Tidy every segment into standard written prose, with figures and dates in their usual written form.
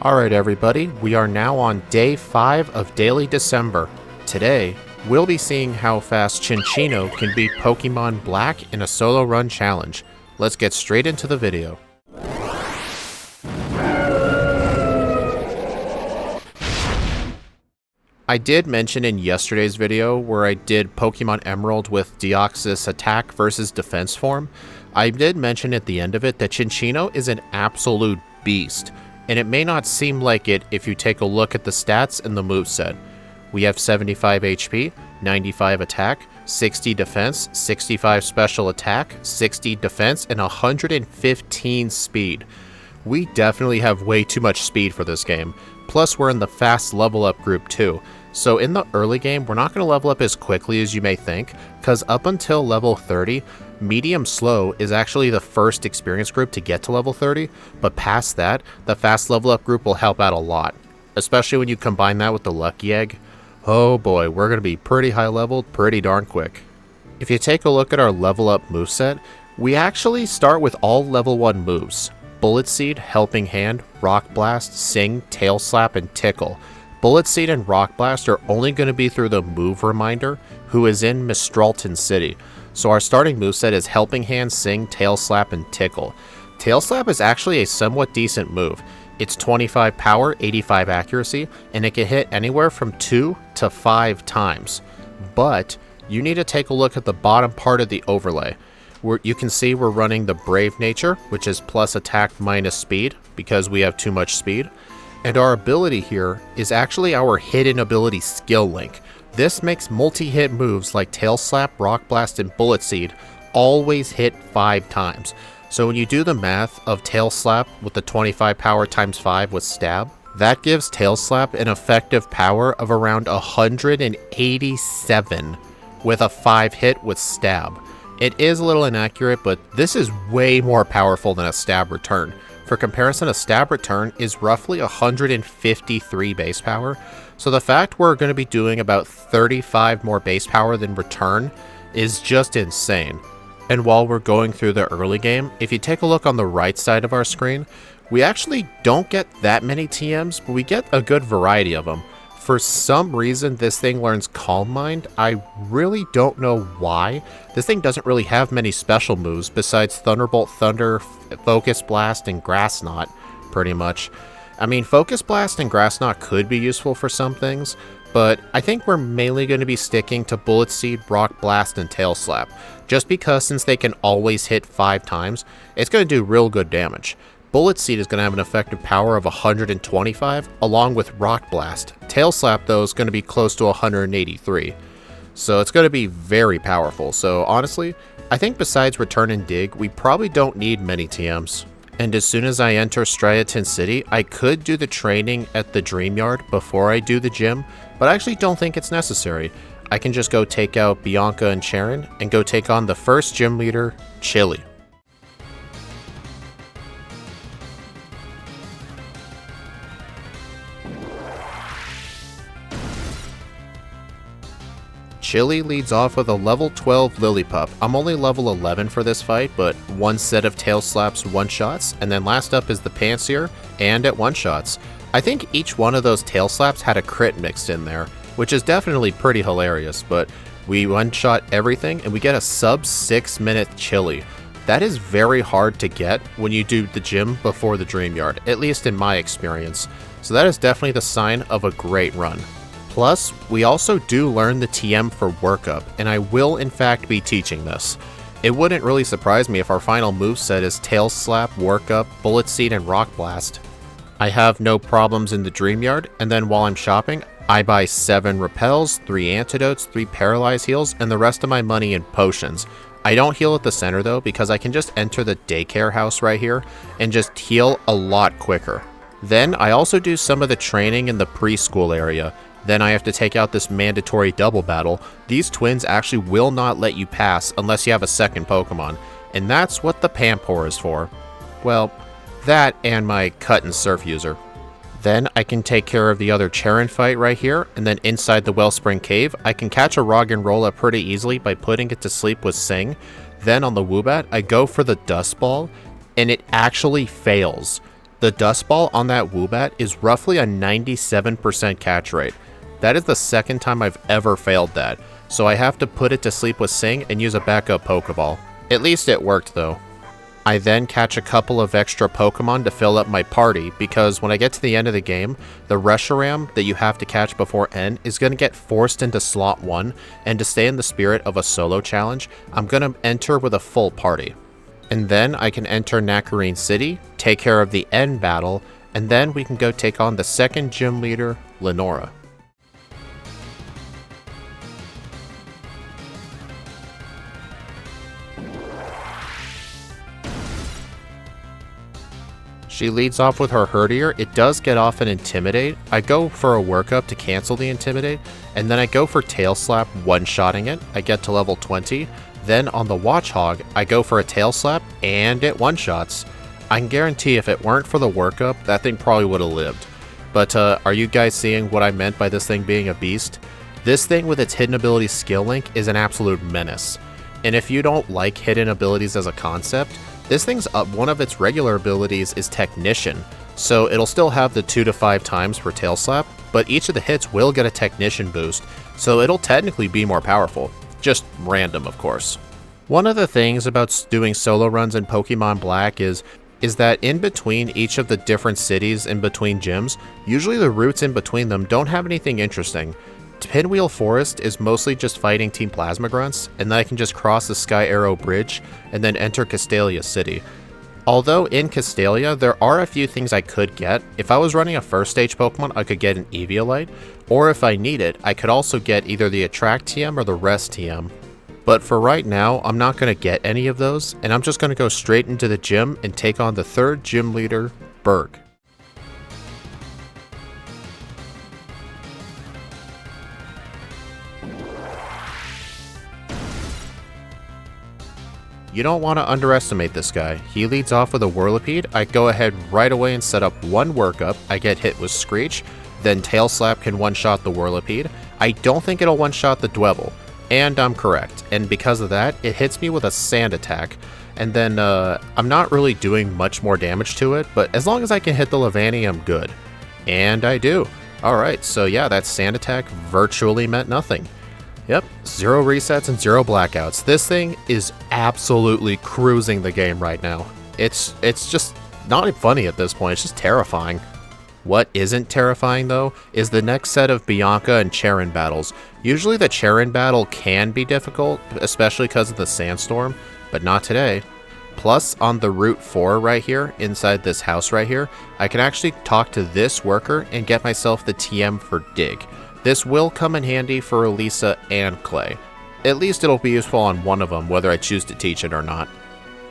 Alright everybody, we are now on day 5 of Daily December. Today, we'll be seeing how fast Cincinno can beat Pokemon Black in a solo run challenge. Let's get straight into the video. I did mention in yesterday's video where I did Pokemon Emerald with Deoxys attack versus defense form. I did mention at the end of it that Cincinno is an absolute beast. And it may not seem like it if you take a look at the stats and the moveset. We have 75 HP, 95 attack, 60 defense, 65 special attack, 60 defense, and 115 speed. We definitely have way too much speed for this game. Plus we're in the fast level up group too. So in the early game, we're not going to level up as quickly as you may think, because up until level 30, medium slow is actually the first experience group to get to level 30, but past that, the fast level up group will help out a lot, especially when you combine that with the lucky egg. Oh boy, we're going to be pretty high leveled pretty darn quick. If you take a look at our level up moveset, we actually start with all level 1 moves: Bullet Seed, Helping Hand, Rock Blast, Sing, Tail Slap, and Tickle. Bullet Seed and Rock Blast are only going to be through the move reminder, who is in Mistralton City. So our starting moveset is Helping Hand, Sing, Tail Slap, and Tickle. Tail Slap is actually a somewhat decent move. It's 25 power, 85 accuracy, and it can hit anywhere from 2 to 5 times. But you need to take a look at the bottom part of the overlay, where you can see we're running the Brave Nature, which is plus attack minus speed, because we have too much speed. And our ability here is actually our hidden ability skill link. This makes multi-hit moves like Tail Slap, Rock Blast, and Bullet Seed always hit 5 times. So when you do the math of Tail Slap with the 25 power times 5 with Stab, that gives Tail Slap an effective power of around 187 with a 5 hit with Stab. It is a little inaccurate, but this is way more powerful than a Stab return. For comparison, a Stab return is roughly 153 base power, so the fact we're going to be doing about 35 more base power than return is just insane. And while we're going through the early game, if you take a look on the right side of our screen, we actually don't get that many TMs, but we get a good variety of them. For some reason, this thing learns Calm Mind. I really don't know why. This thing doesn't really have many special moves besides Thunderbolt Thunder, Focus Blast, and Grass Knot, pretty much. I mean, Focus Blast and Grass Knot could be useful for some things, but I think we're mainly going to be sticking to Bullet Seed, Rock Blast, and Tail Slap, just because since they can always hit 5 times, it's going to do real good damage. Bullet Seed is going to have an effective power of 125, along with Rock Blast. Tail Slap, though, is going to be close to 183. So it's going to be very powerful. So honestly, I think besides Return and Dig, we probably don't need many TMs. And as soon as I enter Striaton City, I could do the training at the Dream Yard before I do the gym, but I actually don't think it's necessary. I can just go take out Bianca and Sharon and go take on the first gym leader, Chili. Chili leads off with a level 12 Lillipup. I'm only level 11 for this fight, but one set of Tail Slaps one-shots, and then last up is the Pansear, and at one-shots. I think each one of those Tail Slaps had a crit mixed in there, which is definitely pretty hilarious, but we one-shot everything, and we get a sub 6 minute Chili. That is very hard to get when you do the gym before the Dream Yard, at least in my experience. So that is definitely the sign of a great run. Plus, we also do learn the TM for Workup, and I will in fact be teaching this. It wouldn't really surprise me if our final moveset is Tail Slap, Workup, Bullet Seed, and Rock Blast. I have no problems in the Dream Yard, and then while I'm shopping, I buy 7 Repels, 3 Antidotes, 3 Paralyze Heals, and the rest of my money in potions. I don't heal at the center though, because I can just enter the daycare house right here and just heal a lot quicker. Then I also do some of the training in the preschool area. Then I have to take out this mandatory double battle. These twins actually will not let you pass unless you have a second Pokemon, and that's what the Pampor is for. Well, that and my Cut and Surf user. Then I can take care of the other Charon fight right here, and then inside the Wellspring Cave, I can catch a Roggenrola pretty easily by putting it to sleep with Sing. Then on the Woobat, I go for the Dust Ball, and it actually fails. The dust ball on that Woobat is roughly a 97% catch rate. That is the second time I've ever failed that, so I have to put it to sleep with Sing and use a backup Pokeball. At least it worked though. I then catch a couple of extra Pokemon to fill up my party, because when I get to the end of the game, the Reshiram that you have to catch before end is going to get forced into slot 1, and to stay in the spirit of a solo challenge, I'm going to enter with a full party. And then I can enter Nakarine City, take care of the end battle, and then we can go take on the second gym leader, Lenora. She leads off with her Herdier. It does get off an Intimidate. I go for a workup to cancel the Intimidate, and then I go for Tail Slap, one-shotting it. I get to level 20. Then on the Watchog, I go for a Tail Slap, and it one-shots. I can guarantee if it weren't for the workup, that thing probably would have lived. But are you guys seeing what I meant by this thing being a beast? This thing with its hidden ability skill link is an absolute menace. And if you don't like hidden abilities as a concept, this thing's one of its regular abilities is Technician, so it'll still have the 2 to 5 times per Tail Slap, but each of the hits will get a Technician boost, so it'll technically be more powerful. Just random, of course. One of the things about doing solo runs in Pokemon Black is that in between each of the different cities in between gyms, usually the routes in between them don't have anything interesting. Pinwheel Forest is mostly just fighting Team Plasma Grunts, and then I can just cross the Sky Arrow Bridge and then enter Castelia City. Although in Castelia, there are a few things I could get. If I was running a first stage Pokemon, I could get an Eviolite, or if I need it, I could also get either the Attract TM or the Rest TM. But for right now, I'm not going to get any of those, and I'm just going to go straight into the gym and take on the third gym leader, Berg. You don't want to underestimate this guy. He leads off with a Whirlipede. I go ahead right away and set up one workup. I get hit with Screech, then Tail Slap can one-shot the Whirlipede. I don't think it'll one-shot the Dwebble, and I'm correct. And because of that, it hits me with a Sand Attack. And then I'm not really doing much more damage to it, but as long as I can hit the Levani, I'm good. And I do. Alright, so yeah, that Sand Attack virtually meant nothing. Yep, 0 resets and 0 blackouts. This thing is absolutely cruising the game right now. It's just not funny at this point, it's just terrifying. What isn't terrifying though, is the next set of Bianca and Charon battles. Usually the Charon battle can be difficult, especially because of the sandstorm, but not today. Plus, on the Route 4 right here, inside this house right here, I can actually talk to this worker and get myself the TM for Dig. This will come in handy for Elisa and Clay. At least it'll be useful on one of them, whether I choose to teach it or not.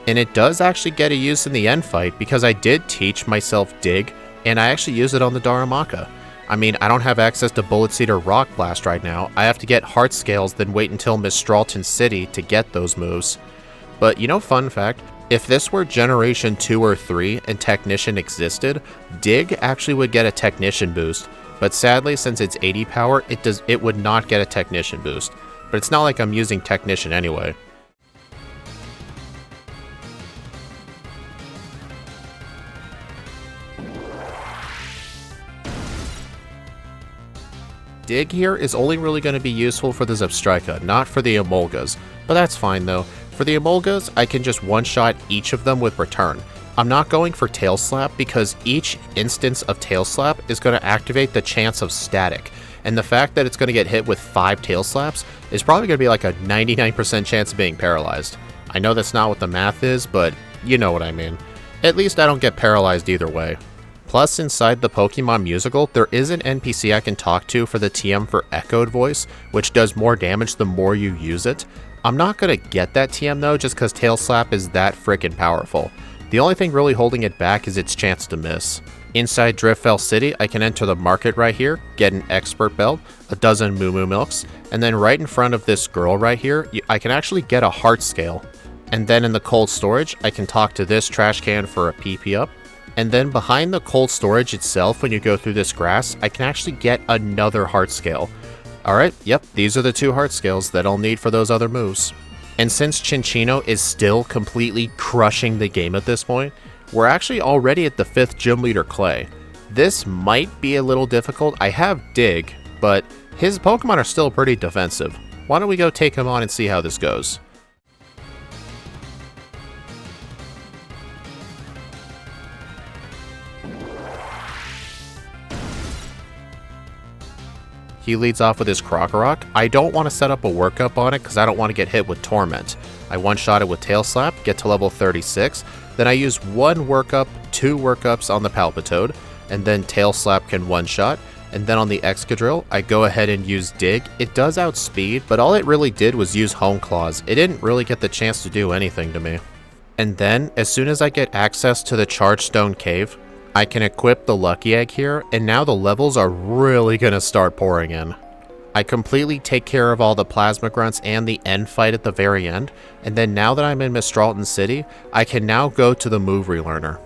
And it does actually get a use in the end fight, because I did teach myself Dig, and I actually use it on the Darumaka. I mean, I don't have access to Bullet Seed or Rock Blast right now. I have to get Heart Scales, then wait until Miss Stralton City to get those moves. But you know, fun fact, if this were Generation 2 or 3 and Technician existed, Dig actually would get a Technician boost. But sadly, since it's 80 power, it would not get a Technician boost. But it's not like I'm using Technician anyway. Dig here is only really going to be useful for the Zebstrika, not for the Emolgas. But that's fine though. For the Emolgas, I can just one-shot each of them with Return. I'm not going for Tail Slap because each instance of Tail Slap is going to activate the chance of static, and the fact that it's going to get hit with 5 Tail Slaps is probably going to be like a 99% chance of being paralyzed. I know that's not what the math is, but you know what I mean. At least I don't get paralyzed either way. Plus, inside the Pokemon Musical, there is an NPC I can talk to for the TM for Echoed Voice, which does more damage the more you use it. I'm not going to get that TM though, just because Tail Slap is that freaking powerful. The only thing really holding it back is its chance to miss. Inside Driftfell City, I can enter the market right here, get an Expert Belt, a dozen Moo Moo Milks, and then right in front of this girl right here, I can actually get a Heart Scale. And then in the cold storage, I can talk to this trash can for a PP up. And then behind the cold storage itself, when you go through this grass, I can actually get another Heart Scale. Alright, yep, these are the 2 Heart Scales that I'll need for those other moves. And since Cincinno is still completely crushing the game at this point, we're actually already at the 5th gym leader Clay. This might be a little difficult. I have Dig, but his Pokemon are still pretty defensive. Why don't we go take him on and see how this goes? He leads off with his Krokorok. I don't want to set up a workup on it because I don't want to get hit with Torment. I one-shot it with Tail Slap, get to level 36. Then I use 1 workup, 2 workups on the Palpitoad, and then Tail Slap can one-shot. And then on the Excadrill, I go ahead and use Dig. It does outspeed, but all it really did was use Hone Claws. It didn't really get the chance to do anything to me. And then, as soon as I get access to the Charged Stone Cave, I can equip the Lucky Egg here, and now the levels are really gonna start pouring in. I completely take care of all the Plasma Grunts and the end fight at the very end, and then now that I'm in Mistralton City, I can now go to the move relearner.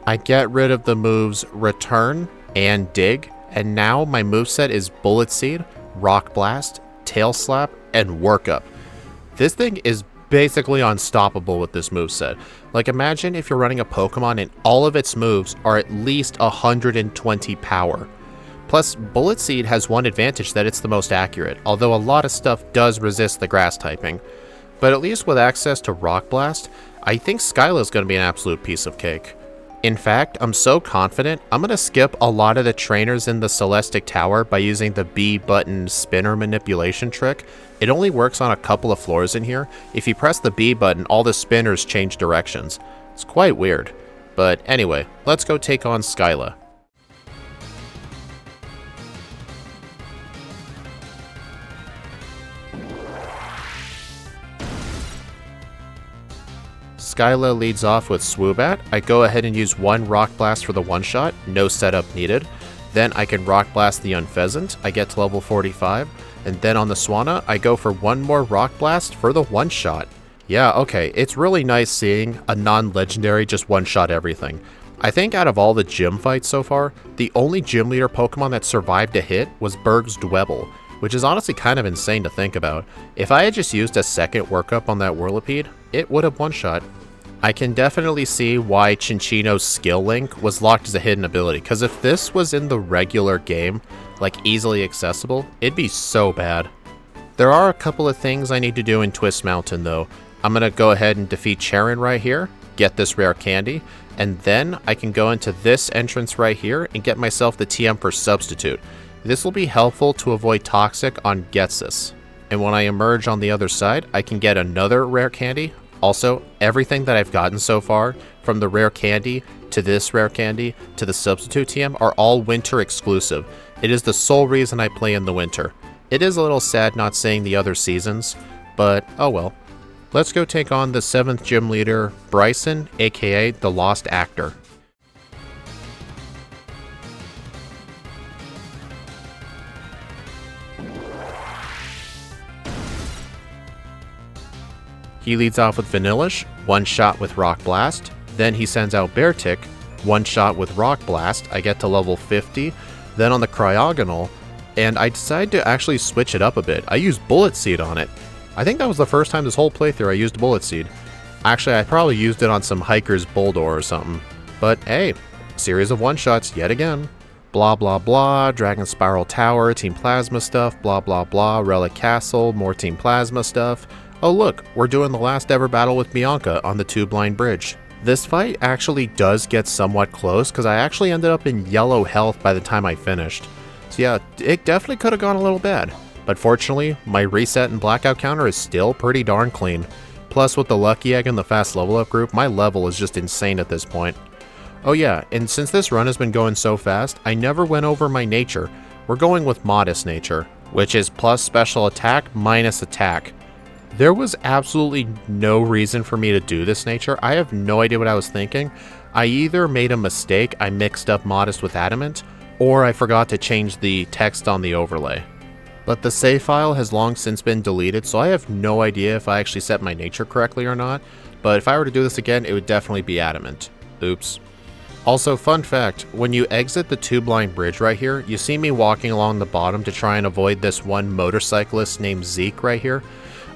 I get rid of the moves Return and Dig, and now my moveset is Bullet Seed, Rock Blast, Tail Slap, and Workup. This thing is basically unstoppable with this moveset. Like, imagine if you're running a Pokemon and all of its moves are at least 120 power. Plus, Bullet Seed has one advantage, that it's the most accurate, although a lot of stuff does resist the grass typing. But at least with access to Rock Blast, I think Skyla is going to be an absolute piece of cake. In fact, I'm so confident, I'm going to skip a lot of the trainers in the Celestic Tower by using the B button spinner manipulation trick. It only works on a couple of floors in here. If you press the B button, all the spinners change directions. It's quite weird. But anyway, let's go take on Skyla. Skyla leads off with Swoobat. I go ahead and use 1 Rock Blast for the one-shot, no setup needed. Then I can Rock Blast the Unpheasant, I get to level 45. And then on the Swanna, I go for 1 more Rock Blast for the one-shot. Yeah, okay, it's really nice seeing a non-legendary just one-shot everything. I think out of all the gym fights so far, the only gym leader Pokemon that survived a hit was Berg's Dwebble, which is honestly kind of insane to think about. If I had just used a second workup on that Whirlipede, it would have one-shot. I can definitely see why Cincinno's skill link was locked as a hidden ability, because if this was in the regular game, like easily accessible, it'd be so bad. There are a couple of things I need to do in Twist Mountain though. I'm going to go ahead and defeat Charon right here, get this rare candy, and then I can go into this entrance right here and get myself the TM for Substitute. This will be helpful to avoid Toxic on Getsus. And when I emerge on the other side, I can get another rare candy. Also, everything that I've gotten so far, from the rare candy, to this rare candy, to the Substitute TM, are all winter exclusive. It is the sole reason I play in the winter. It is a little sad not seeing the other seasons, but oh well. Let's go take on the 7th gym leader, Bryson, aka the Lost Actor. He leads off with Vanillish, one shot with Rock Blast. Then he sends out Beartic, one shot with Rock Blast. I get to level 50. Then on the Cryogonal, and I decide to actually switch it up a bit. I use Bullet Seed on it. I think that was the first time this whole playthrough I used Bullet Seed. Actually, I probably used it on some Hiker's Bulldor or something. But hey, series of one-shots yet again. Blah blah blah, Dragon Spiral Tower, Team Plasma stuff, blah blah blah, Relic Castle, more Team Plasma stuff. Oh look, we're doing the last ever battle with Bianca on the Two-Blind Bridge. This fight actually does get somewhat close because I actually ended up in yellow health by the time I finished. So yeah, it definitely could have gone a little bad. But fortunately, my reset and blackout counter is still pretty darn clean. Plus with the Lucky Egg and the fast level up group, my level is just insane at this point. Oh yeah, and since this run has been going so fast, I never went over my nature. We're going with Modest Nature, which is plus special attack minus attack. There was absolutely no reason for me to do this nature. I have no idea what I was thinking. I either made a mistake, I mixed up Modest with Adamant, or I forgot to change the text on the overlay. But the save file has long since been deleted, so I have no idea if I actually set my nature correctly or not, but if I were to do this again, it would definitely be Adamant. Oops. Also, fun fact, when you exit the Two-Blind Bridge right here, you see me walking along the bottom to try and avoid this one motorcyclist named Zeke right here.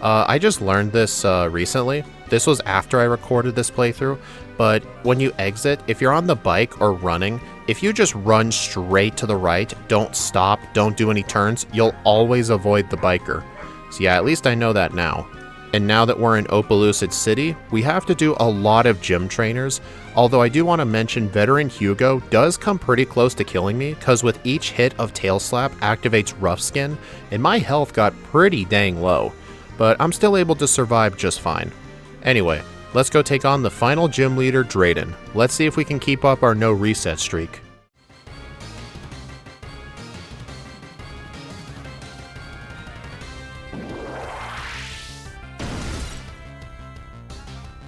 I just learned this recently. This was after I recorded this playthrough, but when you exit, if you're on the bike or running, if you just run straight to the right, don't stop, don't do any turns, you'll always avoid the biker. So yeah, at least I know that now. And now that we're in Opelucid City, we have to do a lot of gym trainers, although I do want to mention Veteran Hugo does come pretty close to killing me, because with each hit of Tail Slap activates Rough Skin, and my health got pretty dang low, but I'm still able to survive just fine. Anyway, let's go take on the final gym leader, Drayden. Let's see if we can keep up our no reset streak.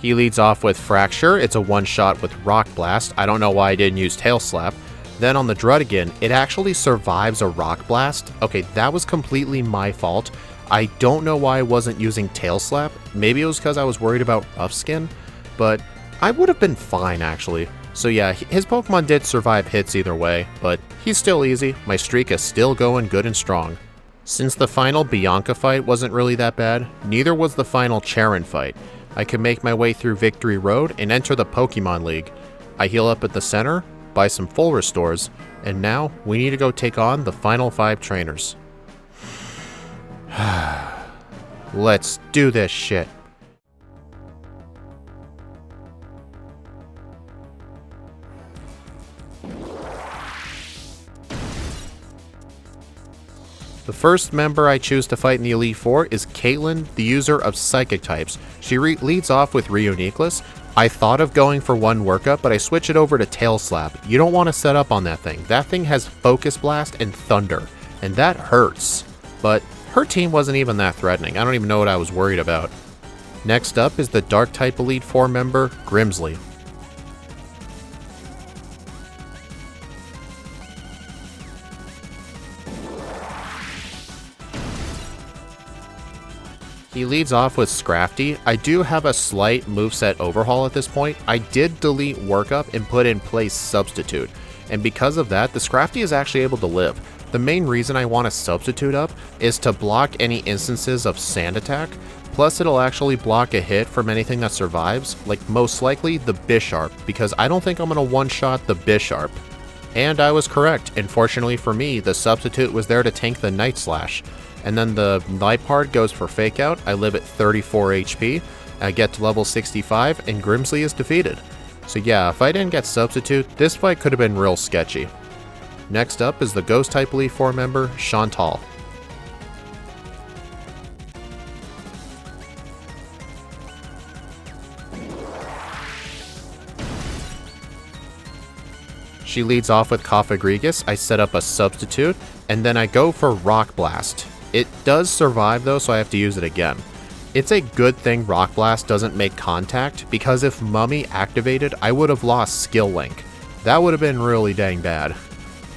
He leads off with Fracture, it's a one-shot with Rock Blast, I don't know why I didn't use Tail Slap. Then on the Druddigan, it actually survives a Rock Blast. Okay, that was completely my fault. I don't know why I wasn't using Tail Slap, maybe it was because I was worried about Rough Skin, but I would have been fine actually. So yeah, his Pokemon did survive hits either way, but he's still easy, my streak is still going good and strong. Since the final Bianca fight wasn't really that bad, neither was the final Charon fight. I could make my way through Victory Road and enter the Pokemon League. I heal up at the center, buy some full restores, and now we need to go take on the final 5 trainers. Let's do this shit. The first member I choose to fight in the Elite Four is Caitlyn, the user of Psychic types. She leads off with Reuniclus. I thought of going for one workup, but I switch it over to Tail Slap. You don't want to set up on that thing. That thing has Focus Blast and Thunder, and that hurts. But her team wasn't even that threatening. I don't even know what I was worried about. Next up is the Dark type Elite Four member, Grimsley. He leads off with Scrafty. I do have a slight moveset overhaul at this point. I did delete Workup and put in place Substitute, and because of that, the Scrafty is actually able to live. The main reason I want to Substitute up is to block any instances of Sand Attack, plus it'll actually block a hit from anything that survives, like most likely the Bisharp, because I don't think I'm going to one-shot the Bisharp. And I was correct. Unfortunately for me, the Substitute was there to tank the Night Slash. And then the Liepard goes for Fake Out, I live at 34 HP, I get to level 65, and Grimsley is defeated. So yeah, if I didn't get Substitute, this fight could have been real sketchy. Next up is the Ghost type Elite Four member, Chantal. She leads off with Cofagrigus, I set up a Substitute, and then I go for Rock Blast. It does survive though, so I have to use it again. It's a good thing Rock Blast doesn't make contact, because if Mummy activated, I would have lost Skill Link. That would have been really dang bad.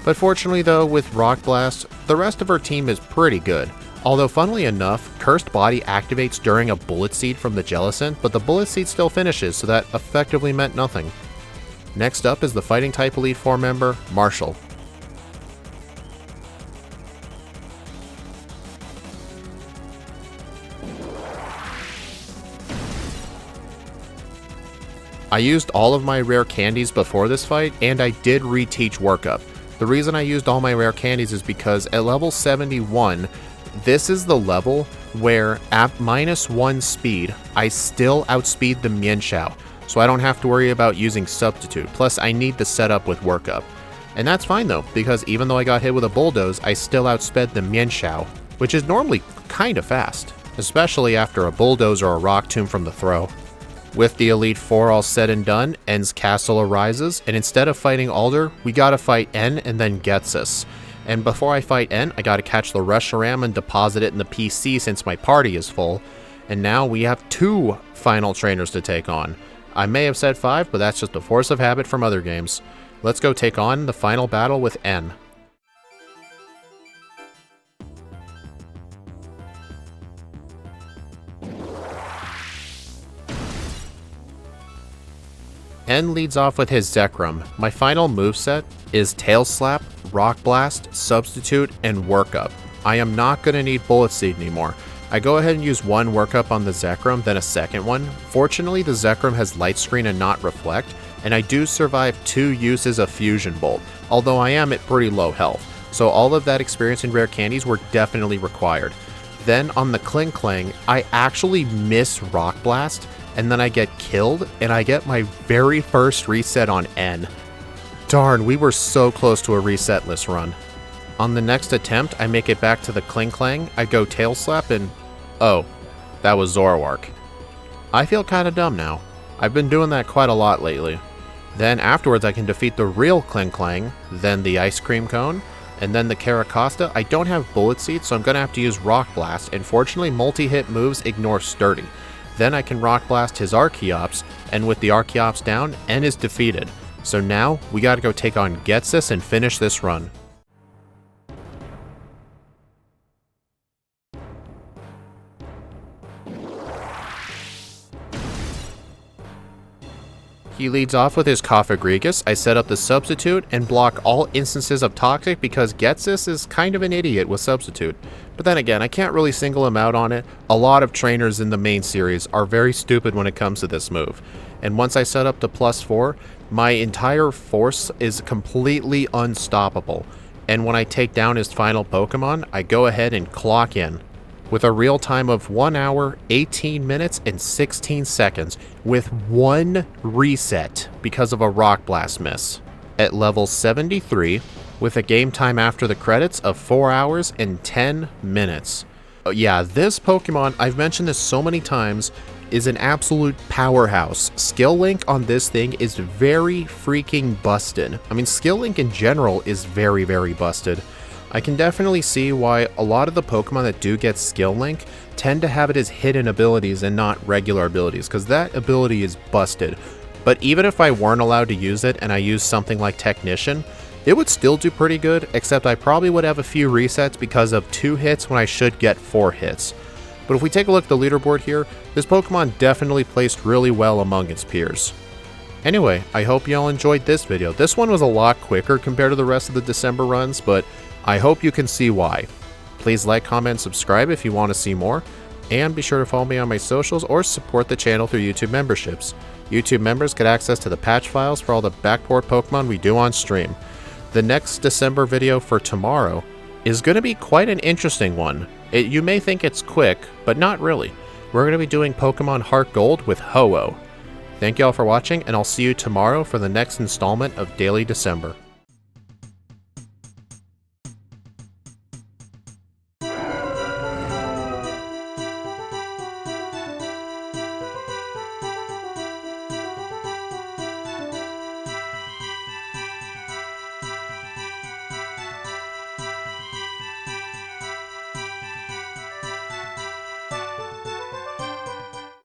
But fortunately though, with Rock Blast, the rest of her team is pretty good. Although funnily enough, Cursed Body activates during a Bullet Seed from the Jellicent, but the Bullet Seed still finishes, so that effectively meant nothing. Next up is the Fighting type Elite Four member, Marshall. I used all of my rare candies before this fight, and I did reteach Workup. The reason I used all my rare candies is because at level 71, this is the level where at -1 speed, I still outspeed the Mienshao, so I don't have to worry about using Substitute, plus I need the setup with Workup. And that's fine though, because even though I got hit with a Bulldoze, I still outsped the Mienshao, which is normally kinda fast, especially after a Bulldoze or a Rock Tomb from the throw. With the Elite Four all said and done, N's castle arises, and instead of fighting Alder, we gotta fight N and then Getsus. And before I fight N, I gotta catch the Reshiram and deposit it in the PC since my party is full. And now we have 2 final trainers to take on. I may have said 5, but that's just a force of habit from other games. Let's go take on the final battle with N. N leads off with his Zekrom. My final moveset is Tail Slap, Rock Blast, Substitute, and Workup. I am not going to need Bullet Seed anymore. I go ahead and use one workup on the Zekrom, then a second one. Fortunately, the Zekrom has light screen and not reflect, and I do survive 2 uses of Fusion Bolt, although I am at pretty low health, so all of that experience in rare candies were definitely required. Then on the Kling Klang, I actually miss Rock Blast, and then I get killed, and I get my very first reset on N. Darn, we were so close to a resetless run. On the next attempt, I make it back to the Kling Klang, I go Tail Slap, and oh, that was Zoroark. I feel kinda dumb now. I've been doing that quite a lot lately. Then afterwards I can defeat the real Kling Klang, then the Ice Cream Cone, and then the Caracosta. I don't have Bullet Seed, so I'm gonna have to use Rock Blast, and fortunately multi-hit moves ignore Sturdy. Then I can Rock Blast his Archeops, and with the Archeops down, N is defeated. So now, we gotta go take on Getsis and finish this run. He leads off with his Cofagrigus. I set up the Substitute and block all instances of Toxic because Getsis is kind of an idiot with Substitute. But then again, I can't really single him out on it. A lot of trainers in the main series are very stupid when it comes to this move. And once I set up the +4, my entire force is completely unstoppable. And when I take down his final Pokemon, I go ahead and clock in with a real time of 1 hour, 18 minutes, and 16 seconds, with 1 reset because of a Rock Blast miss. At level 73, with a game time after the credits of 4 hours and 10 minutes. Yeah, this Pokemon, I've mentioned this so many times, is an absolute powerhouse. Skill Link on this thing is very freaking busted. I mean, Skill Link in general is very, very busted. I can definitely see why a lot of the Pokemon that do get Skill Link tend to have it as hidden abilities and not regular abilities, because that ability is busted. But even if I weren't allowed to use it and I used something like Technician, it would still do pretty good, except I probably would have a few resets because of 2 hits when I should get 4 hits. But if we take a look at the leaderboard here, this Pokemon definitely placed really well among its peers. Anyway, I hope y'all enjoyed this video. This one was a lot quicker compared to the rest of the December runs, but I hope you can see why. Please like, comment, subscribe if you want to see more, and be sure to follow me on my socials or support the channel through YouTube memberships. YouTube members get access to the patch files for all the backport Pokemon we do on stream. The next December video for tomorrow is going to be quite an interesting one. You may think it's quick, but not really. We're going to be doing Pokemon Heart Gold with Ho-Oh. Thank y'all for watching, and I'll see you tomorrow for the next installment of Daily December.